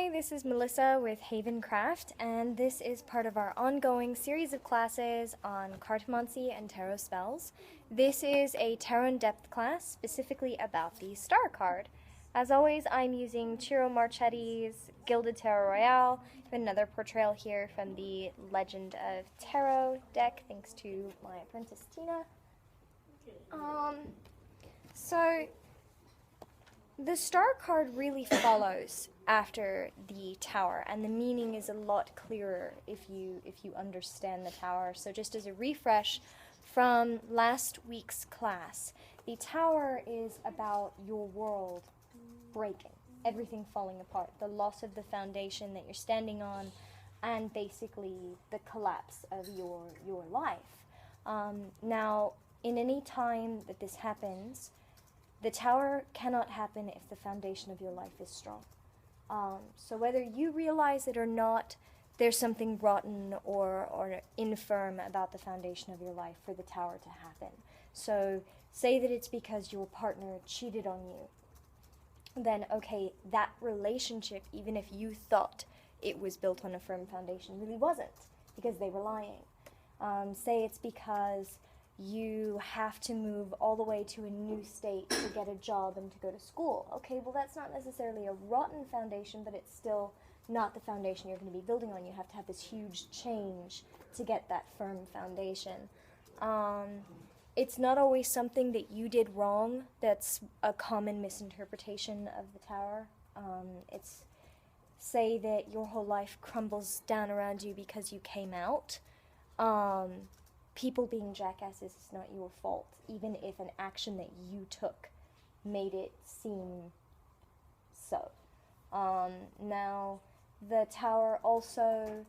Hi, this is Melissa with Haven Craft, and this is part of our ongoing series of classes on Cartomancy and Tarot Spells. This is a Tarot in Depth class specifically about the Star card. As always, I'm using Ciro Marchetti's Gilded Tarot Royale, another portrayal here from the Legend of Tarot deck, thanks to my apprentice Tina. So the Star card really follows after the Tower, and the meaning is a lot clearer if you understand the Tower. So just as a refresh from last week's class, the Tower is about your world breaking, everything falling apart, the loss of the foundation that you're standing on, and basically the collapse of your life. Now, in any time that this happens, the Tower cannot happen if the foundation of your life is strong. So whether you realize it or not, there's something rotten or infirm about the foundation of your life for the Tower to happen. So say that it's because your partner cheated on you. Then, okay, that relationship, even if you thought it was built on a firm foundation, really wasn't, because they were lying. Say it's because you have to move all the way to a new state to get a job and to go to school. Okay, well, that's not necessarily a rotten foundation, but it's still not the foundation you're going to be building on. You have to have this huge change to get that firm foundation. It's not always something that you did wrong that's a common misinterpretation of the Tower. It's, say that your whole life crumbles down around you because you came out. People being jackasses is not your fault, even if an action that you took made it seem so. Now, the Tower also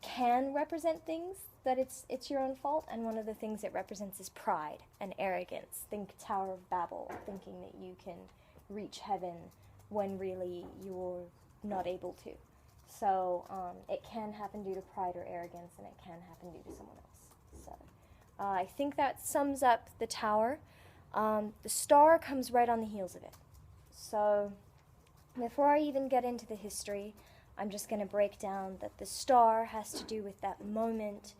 can represent things that it's your own fault, and one of the things it represents is pride and arrogance. Think Tower of Babel, thinking that you can reach heaven when really you're not able to. So it can happen due to pride or arrogance, and it can happen due to someone else. So I think that sums up the Tower. The Star comes right on the heels of it. So before I even get into the history, I'm just going to break down that the Star has to do with that moment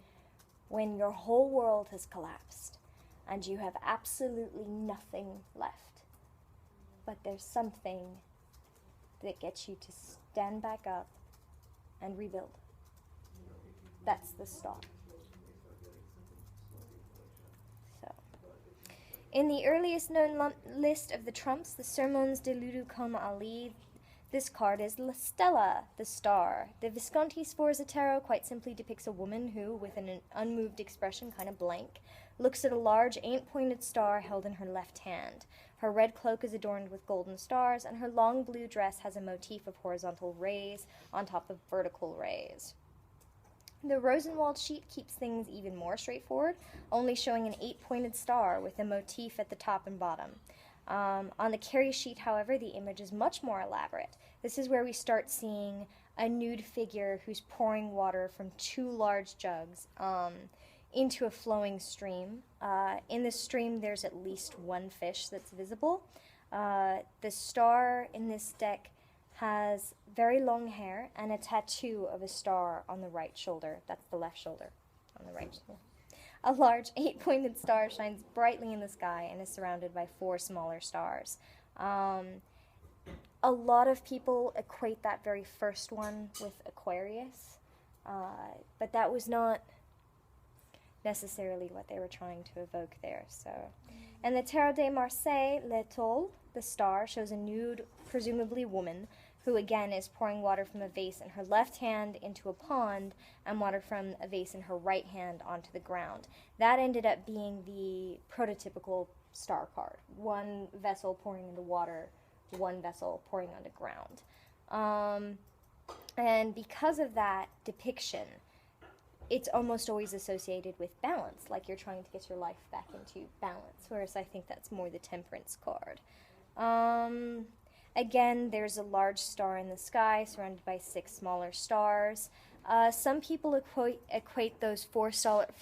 when your whole world has collapsed and you have absolutely nothing left. But there's something that gets you to stand back up and rebuild. That's the Star. So, in the earliest known list of the trumps, the Sermons de Ludo comme Ali, this card is La Stella, the Star. The Visconti Sforza Tarot quite simply depicts a woman who, with an unmoved expression, kind of blank, looks at a large 8-pointed star held in her left hand. Her red cloak is adorned with golden stars, and her long blue dress has a motif of horizontal rays on top of vertical rays. The Rosenwald sheet keeps things even more straightforward, only showing an 8-pointed star with a motif at the top and bottom. On the Carey sheet, however, the image is much more elaborate. This is where we start seeing a nude figure who's pouring water from 2 large jugs into a flowing stream. In the stream, there's at least 1 fish that's visible. The Star in this deck has very long hair and a tattoo of a star on the right shoulder. That's the left shoulder on the right shoulder. A large 8-pointed star shines brightly in the sky and is surrounded by 4 smaller stars. A lot of people equate that very first one with Aquarius, but that was not necessarily what they were trying to evoke there. So, and the Tarot de Marseille, L'Étoile, the Star, shows a nude, presumably woman, who again is pouring water from a vase in her left hand into a pond and water from a vase in her right hand onto the ground. That ended up being the prototypical Star card. 1 vessel pouring into water, 1 vessel pouring onto ground. And because of that depiction, it's almost always associated with balance, like you're trying to get your life back into balance, whereas I think that's more the Temperance card. Again, there's a large star in the sky surrounded by 6 smaller stars. Some people equate those 4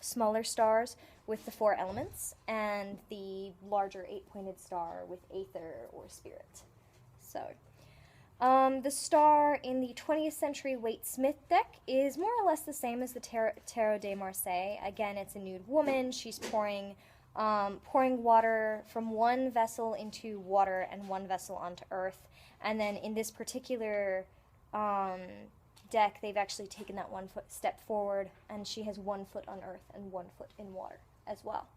smaller stars with the 4 elements, and the larger 8-pointed star with aether or spirit. So, The star in the 20th century Waite-Smith deck is more or less the same as the Tarot de Marseille. Again, it's a nude woman. She's pouring water from one vessel into water and one vessel onto earth. And then in this particular deck, they've actually taken that step forward, and she has 1 foot on earth and 1 foot in water as well.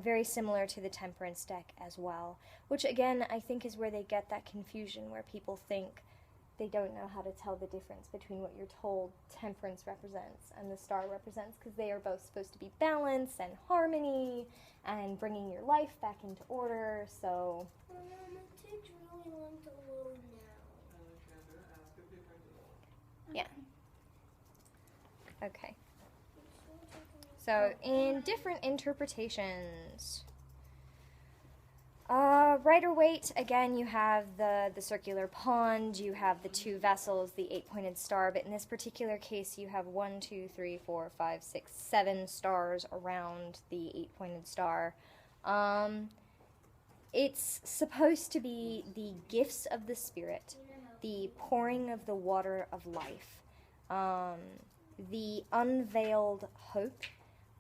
Very similar to the Temperance deck as well, which again I think is where they get that confusion, where people think they don't know how to tell the difference between what you're told Temperance represents and the star represents, because they are both supposed to be balance and harmony and bringing your life back into order. So It takes really long to load now. yeah. Okay. So, in different interpretations, Rider-Waite, again, you have the circular pond, you have the 2 vessels, the 8-pointed star, but in this particular case, you have 1, 2, 3, 4, 5, 6, 7 stars around the 8-pointed star. It's supposed to be the gifts of the spirit, the pouring of the water of life, the unveiled hope,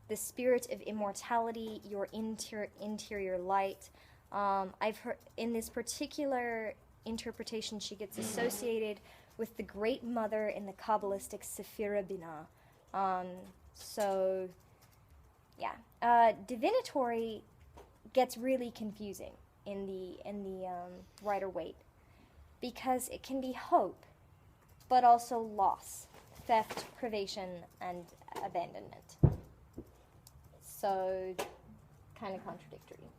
the spirit of immortality, your interior light. I've heard in this particular interpretation, she gets associated with the Great Mother in the Kabbalistic Sephira Binah. So, yeah, divinatory gets really confusing in the Rider-Waite, because it can be hope, but also loss, theft, privation, and abandonment. So, kind of contradictory.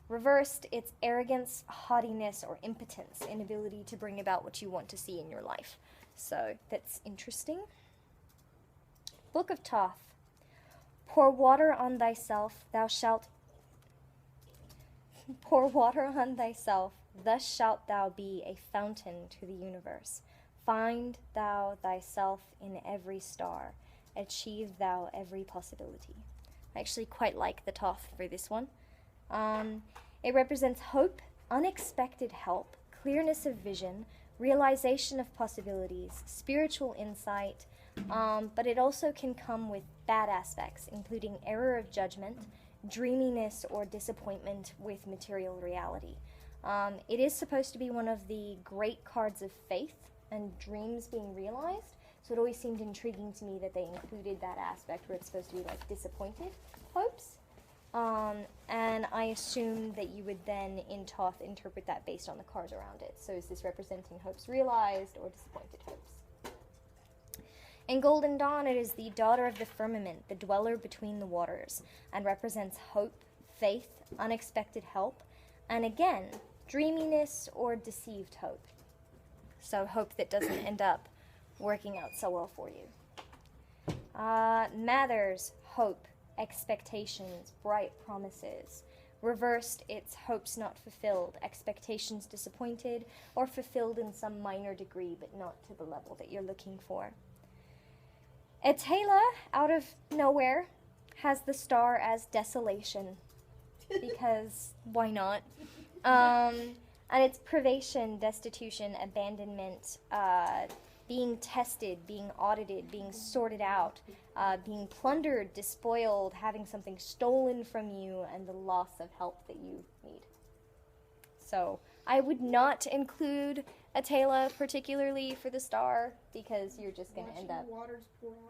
Reversed, it's arrogance, haughtiness, or impotence, inability to bring about what you want to see in your life. So, that's interesting. Book of Thoth. Pour water on thyself, thou shalt... Pour water on thyself, thus shalt thou be a fountain to the universe. Find thou thyself in every star. Achieve thou every possibility. I actually quite like the Thoth for this one. It represents hope, unexpected help, clearness of vision, realization of possibilities, spiritual insight, but it also can come with bad aspects, including error of judgment, dreaminess or disappointment with material reality. It is supposed to be one of the great cards of faith and dreams being realized, so it always seemed intriguing to me that they included that aspect where it's supposed to be like disappointed hopes. And I assumed that you would then, in Thoth, interpret that based on the cards around it. So is this representing hopes realized or disappointed hopes? In Golden Dawn, it is the daughter of the firmament, the dweller between the waters, and represents hope, faith, unexpected help, and again, dreaminess or deceived hope. So hope that doesn't end up working out so well for you. Mathers, hope, expectations, bright promises. Reversed, it's hopes not fulfilled, expectations disappointed, or fulfilled in some minor degree, but not to the level that you're looking for. Etela, out of nowhere, has the star as desolation, because why not? And it's privation, destitution, abandonment, being tested, being audited, being sorted out, being plundered, despoiled, having something stolen from you, and the loss of help that you need. So I would not include Etela particularly for the star, because you're just going to end up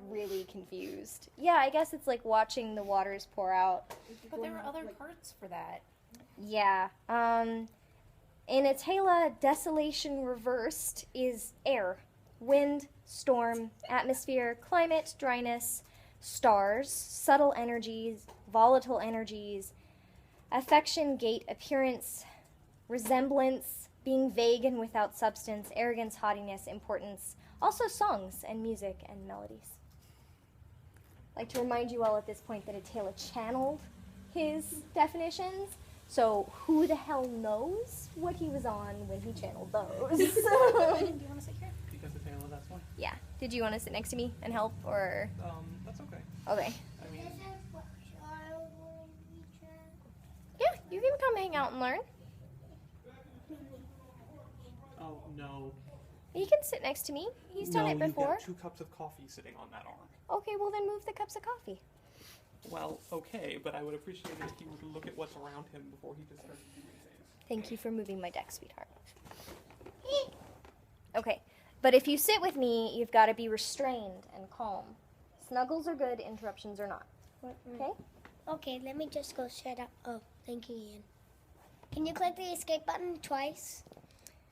really confused. Yeah, I guess it's like watching the waters pour out. But there were other cards for that. Yeah. In Etela, desolation reversed is air. Wind, storm, atmosphere, climate, dryness, stars, subtle energies, volatile energies, affection, gait, appearance, resemblance, being vague and without substance, arrogance, haughtiness, importance, also songs and music and melodies. I'd like to remind you all at this point that Etela channeled his definitions, so who the hell knows what he was on when he channeled those? Do you want to sit here? Because the tail of that's one. Yeah. Did you want to sit next to me and help, or? That's okay. Okay. I mean, Yeah, you can come hang out and learn. oh, No. You can sit next to me. He's done it No, before. you've got 2 cups of coffee sitting on that arm. Okay, well then move the cups of coffee. Well, okay, but I would appreciate it if he would look at what's around him before he just starts doing things. Thank you for moving my deck, sweetheart. Okay, but if you sit with me, you've got to be restrained and calm. Snuggles are good, interruptions are not. Okay? Okay, let me just go shut up. Oh, thank you, Ian. Can you click the escape button twice?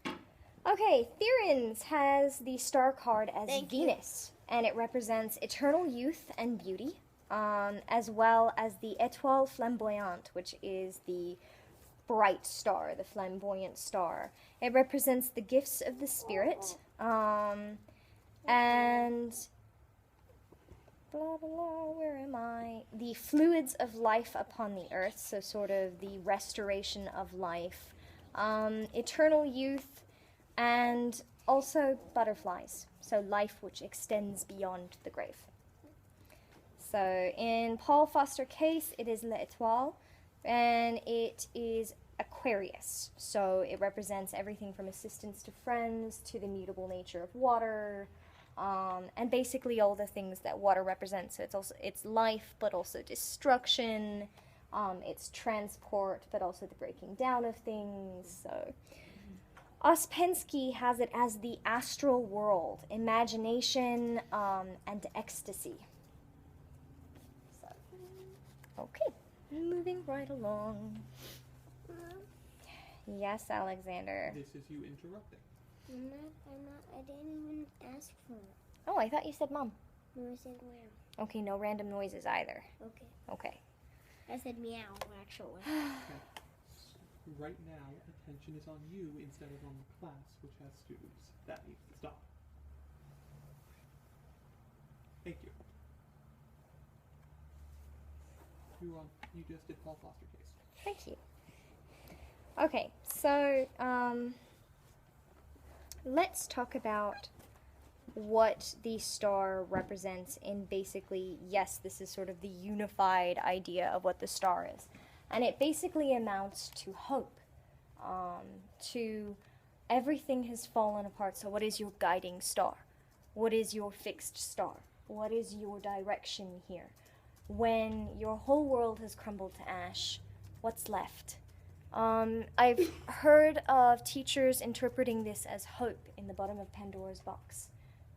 Okay, Thierry's has the star card as Thank you. Venus, and it represents eternal youth and beauty, as well as the étoile flamboyante, which is the bright star, the flamboyant star. It represents the gifts of the spirit, and blah, blah, blah, where am I? The fluids of life upon the earth, so sort of the restoration of life, eternal youth, and also butterflies, so life which extends beyond the grave. So in Paul Foster case, it is l'étoile, and it is Aquarius, so it represents everything from assistance to friends to the mutable nature of water, and basically all the things that water represents. So it's life, but also destruction. It's transport, but also the breaking down of things. So Ouspensky has it as the astral world, imagination, and ecstasy. So, okay, moving right along. Yes, Alexander. This is you interrupting. I didn't even ask for it. Oh, I thought you said mom. No, I said meow. Okay, no random noises either. Okay. Okay. I said meow, actually. Right now, attention is on you instead of on the class, which has students. That needs to stop. Thank you. You just did Paul Foster case. Thank you. Okay, so let's talk about what the star represents in basically, yes, this is sort of the unified idea of what the star is. And it basically amounts to hope, to everything has fallen apart. So what is your guiding star? What is your fixed star? What is your direction here? When your whole world has crumbled to ash, what's left? I've heard of teachers interpreting this as hope in the bottom of Pandora's box.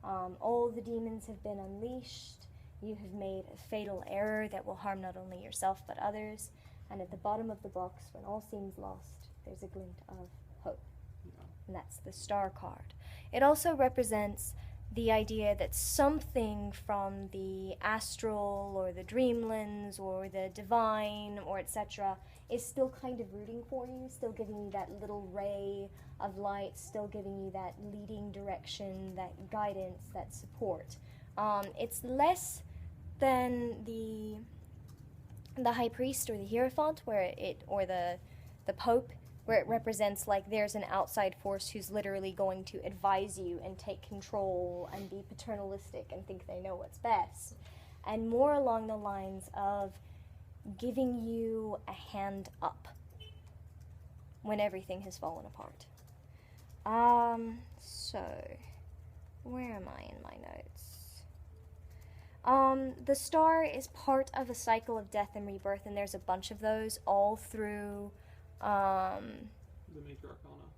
All the demons have been unleashed. You have made a fatal error that will harm not only yourself but others. And at the bottom of the box, when all seems lost, there's a glint of hope. Yeah. And that's the star card. It also represents the idea that something from the astral or the dreamlands or the divine or etc. is still kind of rooting for you, still giving you that little ray of light, still giving you that leading direction, that guidance, that support. It's less than the high priest or the hierophant, or the pope, where it represents like there's an outside force who's literally going to advise you and take control and be paternalistic and think they know what's best, and more along the lines of giving you a hand up when everything has fallen apart. So where am I in my notes? The star is part of a cycle of death and rebirth, and there's a bunch of those all through The Major Arcana,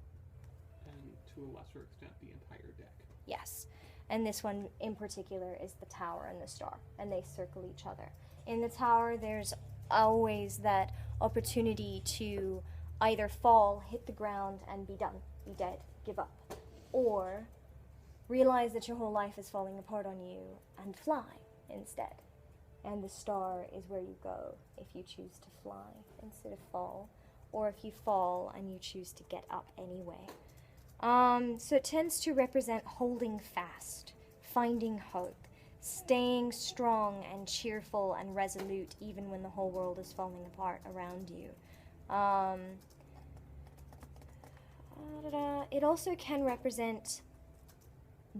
and to a lesser extent, the entire deck. yes. And this one in particular is the tower and the star, and they circle each other. In the tower, there's always that opportunity to either fall, hit the ground, and be done, be dead, give up, or realize that your whole life is falling apart on you and fly instead. And the star is where you go if you choose to fly instead of fall, or if you fall and you choose to get up anyway. So it tends to represent holding fast, finding hope, staying strong and cheerful and resolute even when the whole world is falling apart around you. It also can represent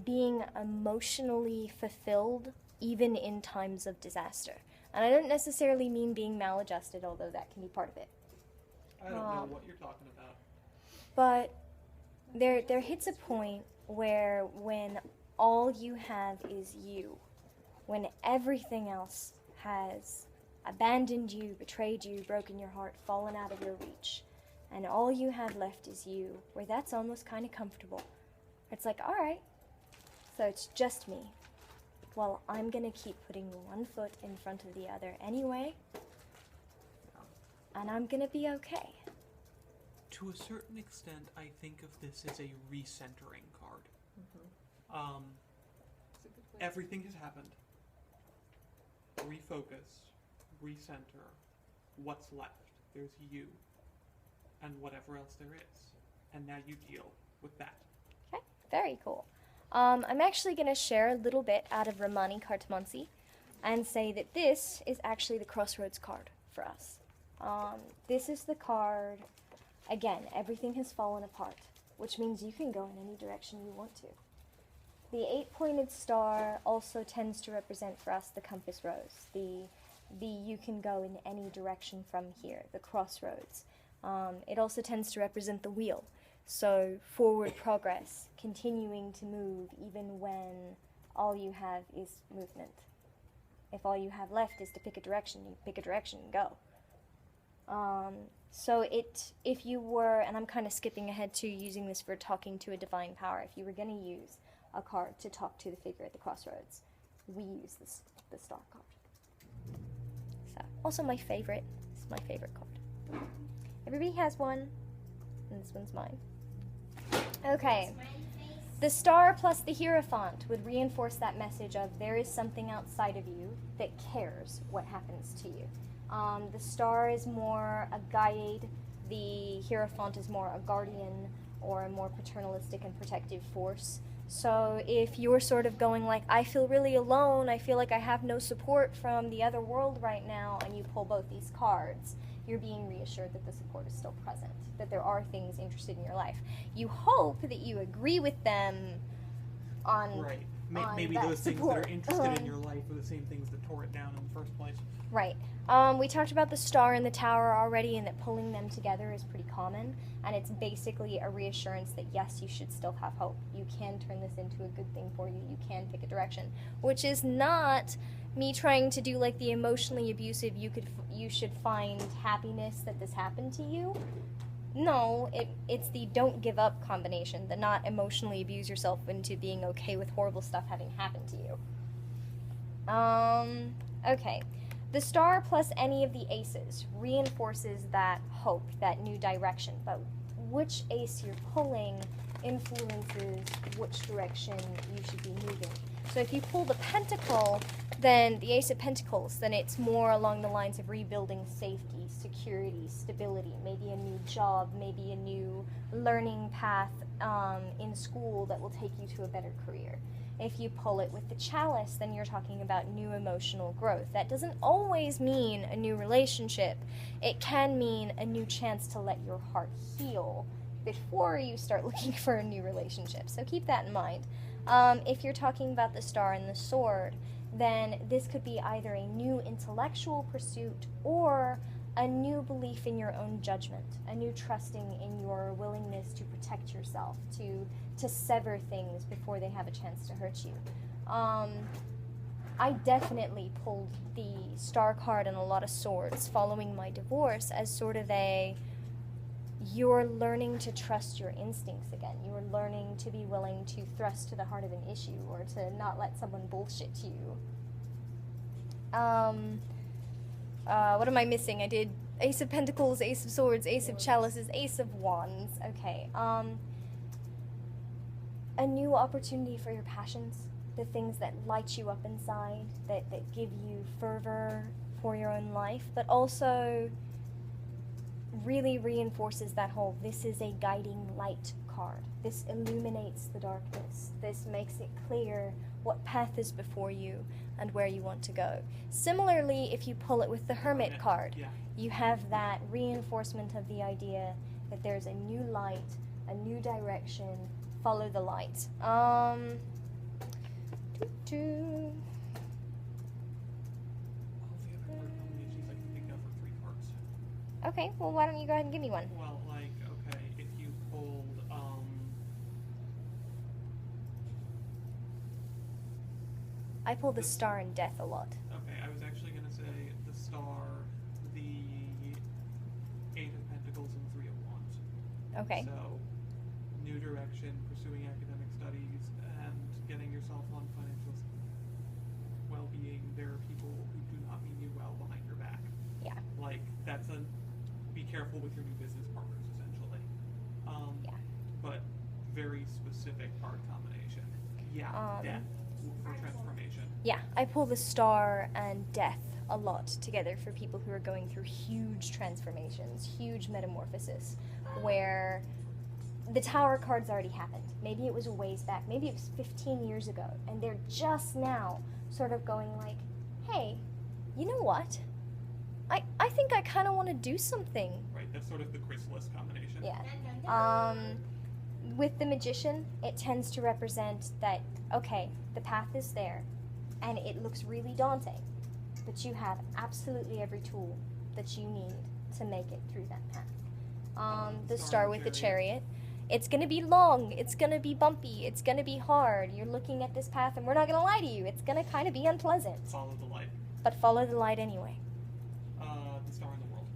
being emotionally fulfilled even in times of disaster. And I don't necessarily mean being maladjusted, although that can be part of it. I don't know what you're talking about. But there hits a point where when all you have is you, when everything else has abandoned you, betrayed you, broken your heart, fallen out of your reach, and all you have left is you, where that's almost kind of comfortable. It's like, all right, so it's just me. Well, I'm gonna keep putting one foot in front of the other anyway, and I'm gonna be okay. To a certain extent, I think of this as a recentering card. Everything has happened. Refocus, recenter. What's left? There's you, and whatever else there is. And now you deal with that. Okay, very cool. I'm actually going to share a little bit out of Romani Cartomancy and say that this is actually the Crossroads card for us. This is the card, again, everything has fallen apart, which means you can go in any direction you want to. The 8-pointed star also tends to represent for us the compass rose, the you can go in any direction from here, the crossroads. It also tends to represent the wheel. So forward progress, continuing to move even when all you have is movement. If all you have left is to pick a direction, you pick a direction and go. So if you were, and I'm kind of skipping ahead to using this for talking to a divine power, if you were going to use a card to talk to the figure at the crossroads, we use the star card. So, also my favorite. This is my favorite card. Everybody has one, and this one's mine. Okay. The star plus the Hierophant would reinforce that message of there is something outside of you that cares what happens to you. The star is more a guide. The Hierophant is more a guardian or a more paternalistic and protective force. So if you're sort of going like, I feel really alone, I feel like I have no support from the other world right now, and you pull both these cards, you're being reassured that the support is still present, that there are things interested in your life. You hope that you agree with them on Right. on Maybe that those things support. that are interested in your life are the same things that tore it down in the first place. Right. We talked about the star and the tower already, and that pulling them together is pretty common, and it's basically a reassurance that yes, you should still have hope. You can turn this into a good thing for you. You can pick a direction, which is not me trying to do like the emotionally abusive, you should find happiness that this happened to you. No, it's the don't give up combination, the not emotionally abuse yourself into being okay with horrible stuff having happened to you. Okay. The star plus any of the aces reinforces that hope, that new direction, but which ace you're pulling influences which direction you should be moving. So if you pull the pentacle, then the ace of pentacles, then it's more along the lines of rebuilding safety, security, stability, maybe a new job, maybe a new learning path in school that will take you to a better career. If you pull it with the chalice, then you're talking about new emotional growth. That doesn't always mean a new relationship. It can mean a new chance to let your heart heal before you start looking for a new relationship. So keep that in mind. If you're talking about the star and the sword, then this could be either a new intellectual pursuit or a new belief in your own judgment, a new trusting in your willingness to protect yourself, to sever things before they have a chance to hurt you. I definitely pulled the star card and a lot of swords following my divorce as sort of you're learning to trust your instincts again. You're learning to be willing to thrust to the heart of an issue or to not let someone bullshit you. What am I missing? I did Ace of Pentacles, Ace of Swords, Ace of Chalices, Ace of Wands. Okay. A new opportunity for your passions, the things that light you up inside, that give you fervor for your own life, but also really reinforces that whole, this is a guiding light card. This illuminates the darkness. This makes it clear what path is before you and where you want to go. Similarly, if you pull it with the Hermit card, you have that reinforcement of the idea that there's a new light, a new direction, follow the light. All the other card combinations I can think of are 3 cards. Okay, well why don't you go ahead and give me one? Well, like, okay, if you pulled I pull the star and death a lot. Okay, I was actually going to say the star, the Eight of Pentacles, and Three of Wands. Okay. So, new direction, pursuing academic studies, and getting yourself on financial well-being. There are people who do not mean you well behind your back. Yeah. Like, that's a, be careful with your new business partners, essentially. Yeah. But very specific card combination. Yeah, death for transformation. Yeah, I pull the star and death a lot together for people who are going through huge transformations, huge metamorphosis, where the Tower card's already happened. Maybe it was a ways back, maybe it was 15 years ago, and they're just now sort of going like, hey, you know what? I think I kind of want to do something. Right, that's sort of the chrysalis combination. Yeah. With the Magician, it tends to represent that, okay, the path is there, and it looks really daunting, but you have absolutely every tool that you need to make it through that path. The Star with the Chariot. It's going to be long, it's going to be bumpy, it's going to be hard. You're looking at this path, and we're not going to lie to you, it's going to kind of be unpleasant. Follow the light. But follow the light anyway. The star in the world.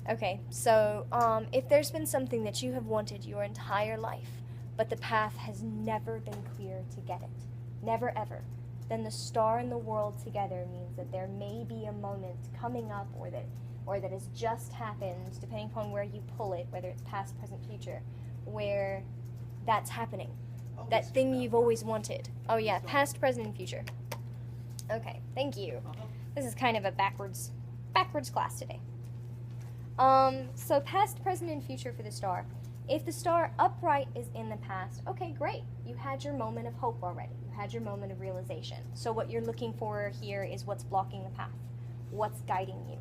Okay, so if there's been something that you have wanted your entire life, but the path has never been clear to get it, never ever, then the star and the world together means that there may be a moment coming up, or that has just happened, depending upon where you pull it, whether it's past, present, future, where that's happening. That thing you've always wanted. Oh yeah, past, present, and future. Okay, thank you. This is kind of a backwards class today. So past, present, and future for the star. If the star upright is in the past, okay, great. You had your moment of hope already. You had your moment of realization. So what you're looking for here is what's blocking the path. What's guiding you?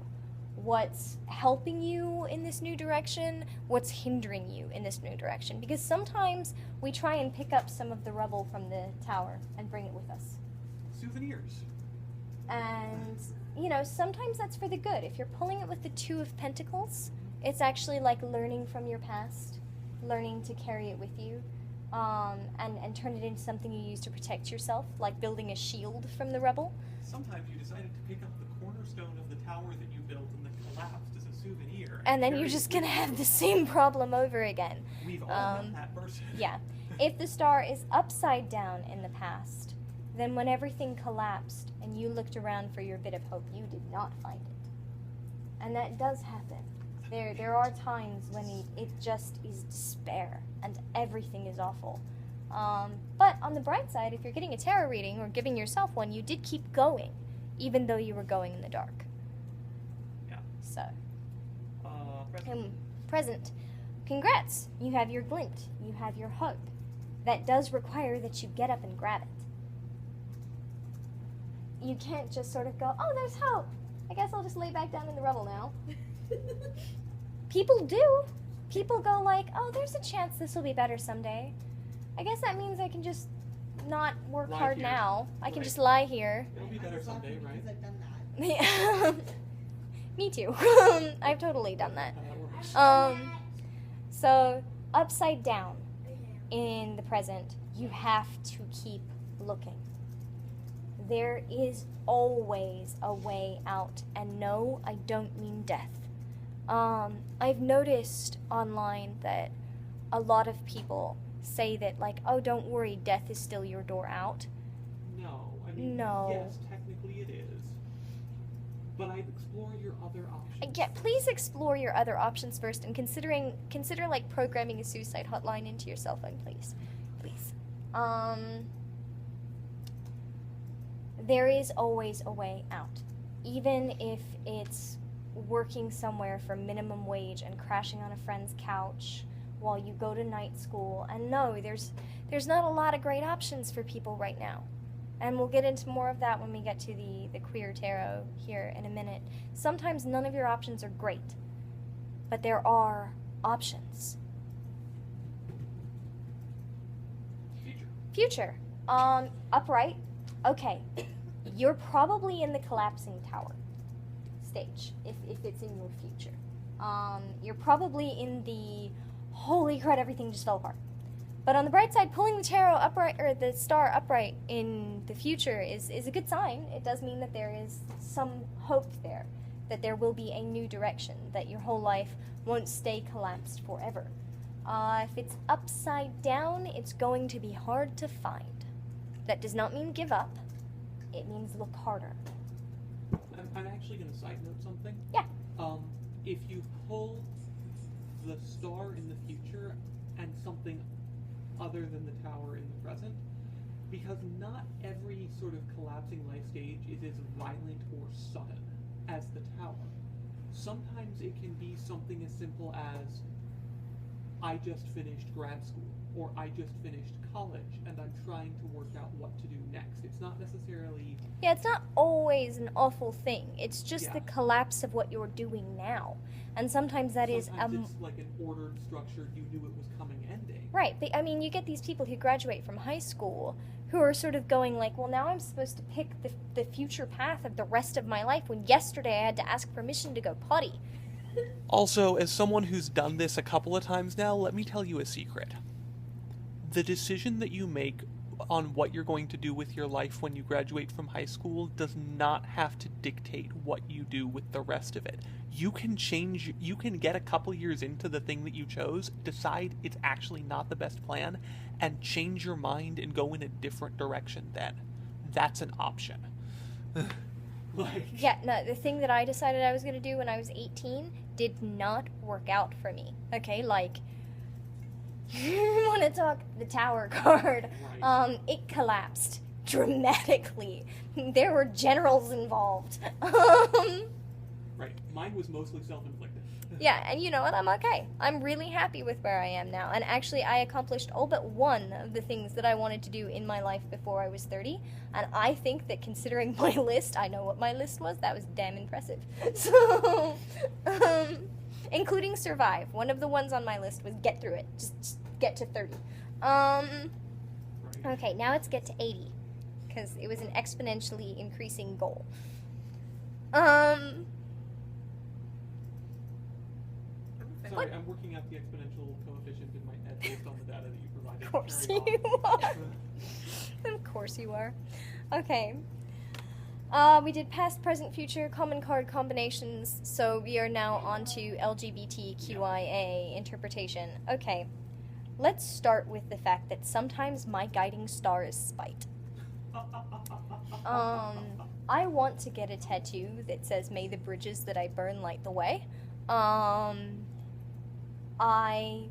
What's helping you in this new direction? What's hindering you in this new direction? Because sometimes we try and pick up some of the rubble from the tower and bring it with us. Souvenirs. And, you know, sometimes that's for the good. If you're pulling it with the Two of Pentacles, it's actually like learning from your past, learning to carry it with you, and turn it into something you use to protect yourself, like building a shield from the rebel. Sometimes you decided to pick up the cornerstone of the tower that you built and then collapsed as a souvenir. And then carry you're it just with going to you. have the same problem over again. We've all met that person. Yeah. If the star is upside down in the past, then when everything collapsed and you looked around for your bit of hope, you did not find it. And that does happen. There are times when it just is despair and everything is awful. But on the bright side, if you're getting a tarot reading or giving yourself one, you did keep going, even though you were going in the dark. Yeah. So, Present. present. Congrats! You have your glint. You have your hope. That does require that you get up and grab it. You can't just sort of go, oh, there's hope. I guess I'll just lay back down in the rubble now. People do. People go like, oh, there's a chance this will be better someday. I guess that means I can just not work Lie hard here. now. I can Right. just lie here. It'll be better someday, right? I've done that. Me too. I've totally done that. How that works. So upside down in the present, you have to keep looking. There is always a way out, and no, I don't mean death. I've noticed online that a lot of people say that, like, oh, don't worry, death is still your door out. No. I mean, No. yes, technically it is. But I'd explore your other options. Yeah, please explore your other options first, and consider like programming a suicide hotline into your cell phone, please. There is always a way out, even if it's working somewhere for minimum wage and crashing on a friend's couch while you go to night school. And no, there's not a lot of great options for people right now. And we'll get into more of that when we get to the queer tarot here in a minute. Sometimes none of your options are great, but there are options. Future. Upright. Okay. You're probably in the collapsing tower stage, if it's in your future. You're probably in the holy crud, everything just fell apart. But on the bright side, pulling the tarot upright, or the star upright in the future is a good sign. It does mean that there is some hope there, that there will be a new direction, that your whole life won't stay collapsed forever. If it's upside down, it's going to be hard to find. That does not mean give up. It means look harder. I'm actually going to side note something. Yeah. If you pull the star in the future and something other than the tower in the present, because not every sort of collapsing life stage is as violent or sudden as the tower. Sometimes it can be something as simple as, I just finished grad school, or I just finished college, and I'm trying to work out what to do next. It's not necessarily... Yeah, it's not always an awful thing. It's just Yeah. the collapse of what you're doing now. And sometimes that is... Sometimes it's like an ordered structure, you knew it was coming, ending. Right. I mean, you get these people who graduate from high school who are sort of going like, well, now I'm supposed to pick the future path of the rest of my life when yesterday I had to ask permission to go potty. Also, as someone who's done this a couple of times now, let me tell you a secret. The decision that you make on what you're going to do with your life when you graduate from high school does not have to dictate what you do with the rest of it. You can get a couple years into the thing that you chose, decide it's actually not the best plan, and change your mind and go in a different direction then. That's an option. Yeah, no, the thing that I decided I was going to do when I was 18 did not work out for me. Okay, like, you want to talk the tower card. Right. It collapsed dramatically. There were generals involved. Right. Mine was mostly self-inflicted. Yeah, and you know what? I'm okay. I'm really happy with where I am now. And actually, I accomplished all but one of the things that I wanted to do in my life before I was 30. And I think that considering my list, I know what my list was, that was damn impressive. So, including survive. One of the ones on my list was get through it. Just get to 30. Okay, now let's get to 80. Because it was an exponentially increasing goal. Sorry, I'm working out the exponential coefficient in my head based on the data that you provided. Of course Carry you on. are. Of course you are. Okay. We did past, present, future, common card combinations, so we are now on to LGBTQIA interpretation. Okay. Let's start with the fact that sometimes my guiding star is spite. I want to get a tattoo that says, "May the bridges that I burn light the way." I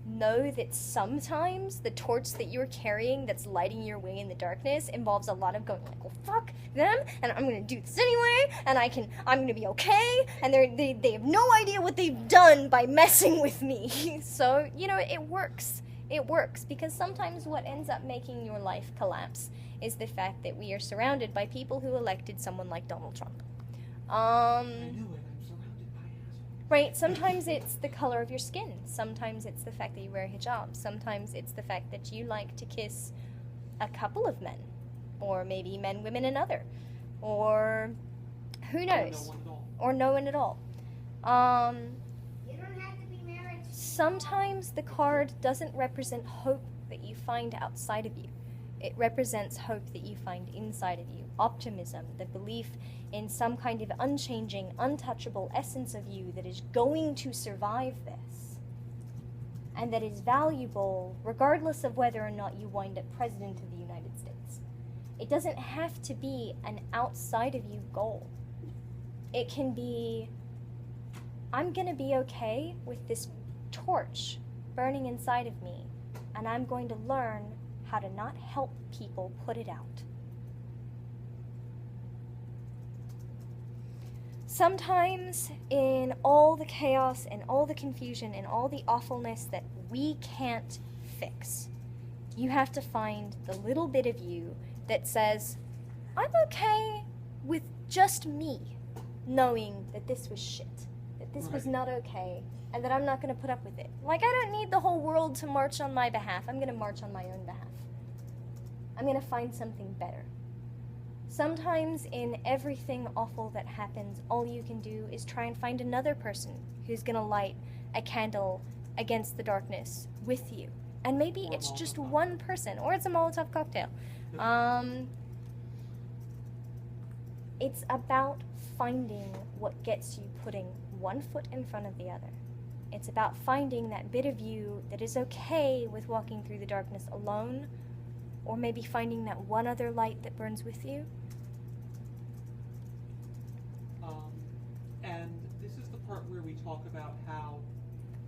know that sometimes the torch that you're carrying that's lighting your way in the darkness involves a lot of going like, well, fuck them, and I'm gonna do this anyway, and I'm gonna be okay, and they have no idea what they've done by messing with me. So, you know, it works. It works, because sometimes what ends up making your life collapse is the fact that we are surrounded by people who elected someone like Donald Trump. I knew it. I'm surrounded by assholes. Right, sometimes it's the color of your skin. Sometimes it's the fact that you wear a hijab. Sometimes it's the fact that you like to kiss a couple of men. Or maybe men, women, another. Or who knows? Or no one at all. You don't have to be married. Sometimes the card doesn't represent hope that you find outside of you. It represents hope that you find inside of you. Optimism, the belief in some kind of unchanging, untouchable essence of you that is going to survive this. And that is valuable regardless of whether or not you wind up president of the United States. It doesn't have to be an outside of you goal. It can be, I'm going to be okay with this torch burning inside of me, and I'm going to learn how to not help people put it out. Sometimes in all the chaos and all the confusion and all the awfulness that we can't fix, you have to find the little bit of you that says, I'm okay with just me knowing that this was shit, that this was not okay, and that I'm not going to put up with it. Like, I don't need the whole world to march on my behalf. I'm going to march on my own behalf. I'm going to find something better. Sometimes in everything awful that happens, all you can do is try and find another person who's going to light a candle against the darkness with you And maybe Or a it's just Molotov one person, or it's a Molotov cocktail. It's about finding what gets you putting one foot in front of the other. It's about finding that bit of you that is okay with walking through the darkness alone, or maybe finding that one other light that burns with you. And this is the part where we talk about how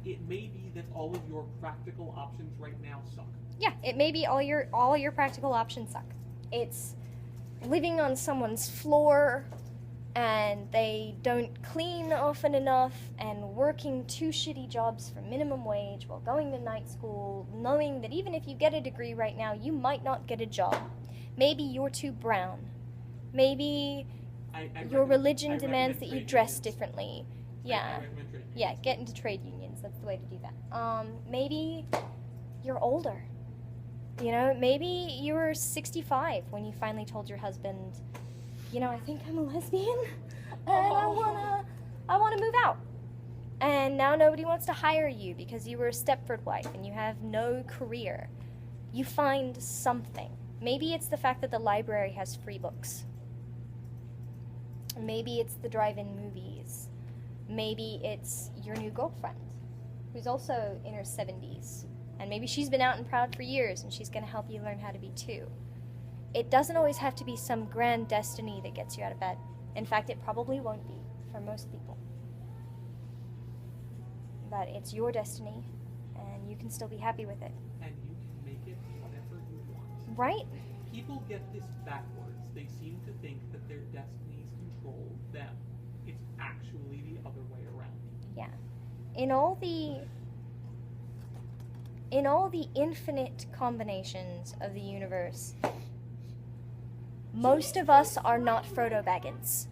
it may be that all of your practical options right now suck. Yeah, it may be all your practical options suck. It's living on someone's floor, and they don't clean often enough, and working 2 shitty jobs for minimum wage while going to night school, knowing that even if you get a degree right now, you might not get a job. Maybe you're too brown. Maybe your religion demands that you dress differently. Yeah. Yeah, get into trade unions. That's the way to do that. Maybe you're older. You know, maybe you were 65 when you finally told your husband, you know, I think I'm a lesbian, and I wanna move out. And now nobody wants to hire you because you were a Stepford wife and you have no career. You find something. Maybe it's the fact that the library has free books. Maybe it's the drive-in movies. Maybe it's your new girlfriend, who's also in her 70s. And maybe she's been out and proud for years, and she's going to help you learn how to be too. It doesn't always have to be some grand destiny that gets you out of bed. In fact, it probably won't be for most people. But it's your destiny, and you can still be happy with it. And you can make it whatever you want. Right? People get this backwards. They seem to think that their destinies control them. It's actually the other way around. Yeah. In all the infinite combinations of the universe, most of us are not Frodo Baggins.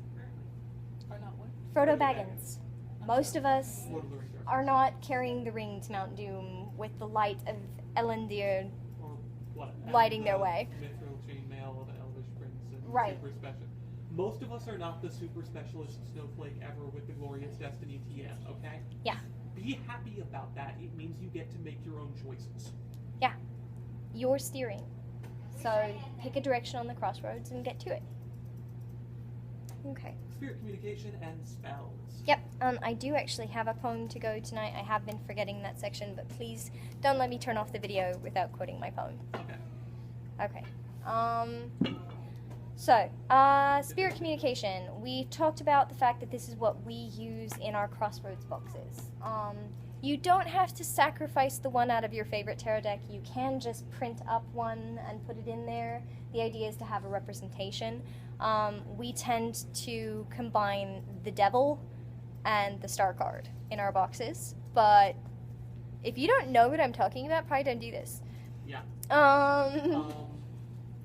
Or not what? Frodo Baggins. Most of us Lord of the Rings. are not carrying the ring to Mount Doom with the light of Elendil Or what? lighting their way. Mithril chainmail of Elvish Prince and Right. super special. Most of us are not the super specialist snowflake ever with the glorious destiny TM, okay? Yeah. Be happy about that. It means you get to make your own choices. Yeah. You're steering. So pick a direction on the crossroads and get to it. Okay. Spirit communication and spells. Yep, I do actually have a poem to go tonight. I have been forgetting that section, but please don't let me turn off the video without quoting my poem. Okay. Okay. Spirit communication. We talked about the fact that this is what we use in our crossroads boxes. You don't have to sacrifice the one out of your favorite tarot deck. You can just print up one and put it in there. The idea is to have a representation. We tend to combine the devil and the star card in our boxes, but if you don't know what I'm talking about, probably don't do this. Yeah.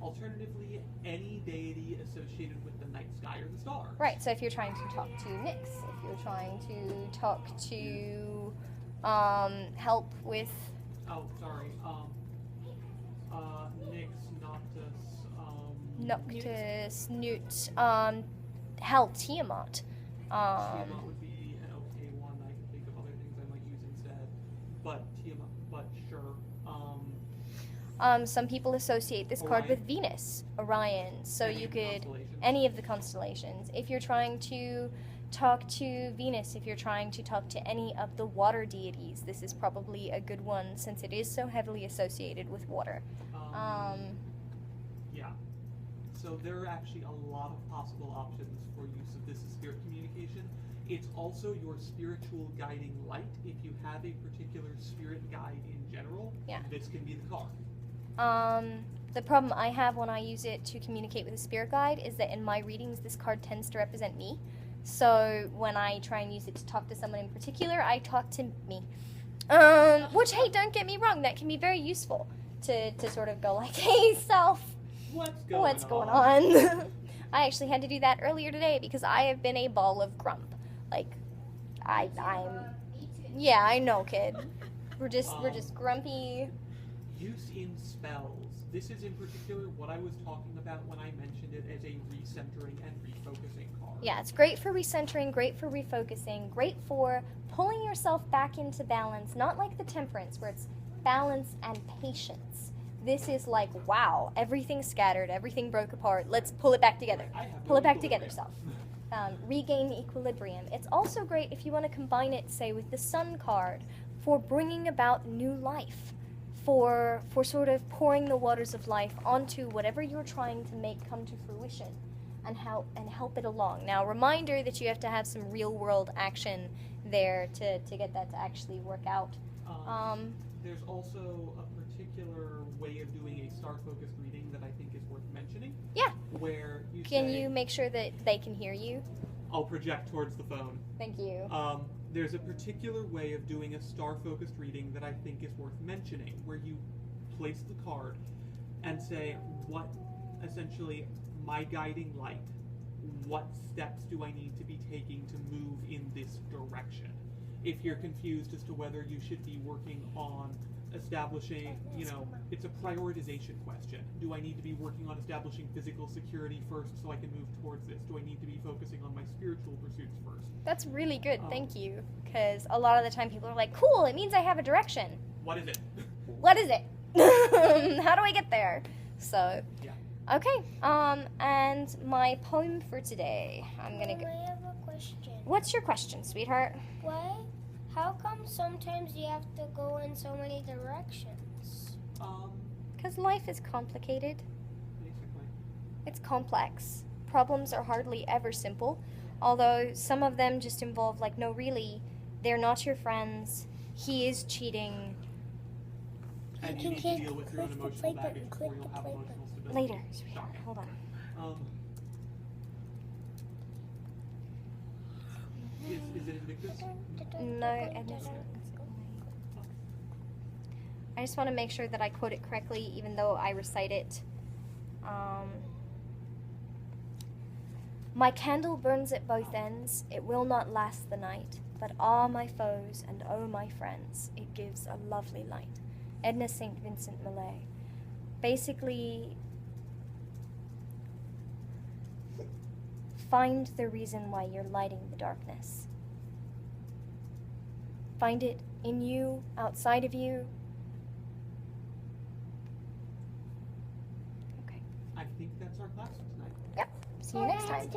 Alternatively, any deity associated with the night sky or the stars. Right, so if you're trying to talk to Nyx, if you're trying to talk to help with... Oh, sorry. Nyx, Noctis, Newt, hell, Tiamat. Tiamat would be an okay one. I can think of other things I might use instead. But Tiamat, but sure. Some people associate this card with Venus, Orion, so Any you of the could... constellations. Any of the constellations. If you're trying to talk to Venus, if you're trying to talk to any of the water deities, this is probably a good one since it is so heavily associated with water. Yeah. So there are actually a lot of possible options for use of this spirit communication. It's also your spiritual guiding light. If you have a particular spirit guide in general, this can be the card. The problem I have when I use it to communicate with a spirit guide is that in my readings, this card tends to represent me. So when I try and use it to talk to someone in particular, I talk to me. Which, hey, don't get me wrong, that can be very useful to sort of go like, hey, self, what's going on? I actually had to do that earlier today because I have been a ball of grump. Like, yeah, I know, kid. We're just grumpy. Use in spells. This is in particular what I was talking about when I mentioned it as a recentering and refocusing card. Yeah, it's great for recentering, great for refocusing, great for pulling yourself back into balance, not like the Temperance where it's balance, and patience. This is like, wow, everything scattered, everything broke apart. Let's pull it back together. I have Pull no it back together, equilibrium. self. Regain equilibrium. It's also great if you want to combine it, say, with the Sun card for bringing about new life, for sort of pouring the waters of life onto whatever you're trying to make come to fruition, and help it along. Now, reminder that you have to have some real world action there to get that to actually work out. There's also a particular way of doing a star-focused reading that I think is worth mentioning. Yeah. Where you Can say, you make sure that they can hear you? I'll project towards the phone. Thank you. There's a particular way of doing a star-focused reading that I think is worth mentioning, where you place the card and say, what, essentially, my guiding light, what steps do I need to be taking to move in this direction? If you're confused as to whether you should be working on establishing, it's a prioritization question. Do I need to be working on establishing physical security first so I can move towards this? Do I need to be focusing on my spiritual pursuits first? That's really good, thank you. Because a lot of the time people are like, cool, it means I have a direction. What is it? What is it? How do I get there? So, yeah. Okay, and my poem for today, I'm gonna go. I have a question. What's your question, sweetheart? How come sometimes you have to go in so many directions? Because life is complicated. Basically. It's complex. Problems are hardly ever simple, although some of them just involve, like, no, really, they're not your friends. He is cheating. And you need to deal with your own emotional baggage before you'll have emotional stability. Later, sweetheart. Hold on. Is it Invictus? No, Edna's not. I just want to make sure that I quote it correctly, even though I recite it. My candle burns at both ends. It will not last the night. But ah, my foes, and oh, my friends, it gives a lovely light. Edna St. Vincent Millay. Basically, find the reason why you're lighting the darkness. Find it in you, outside of you. Okay. I think that's our class for tonight. Yep. See you next time.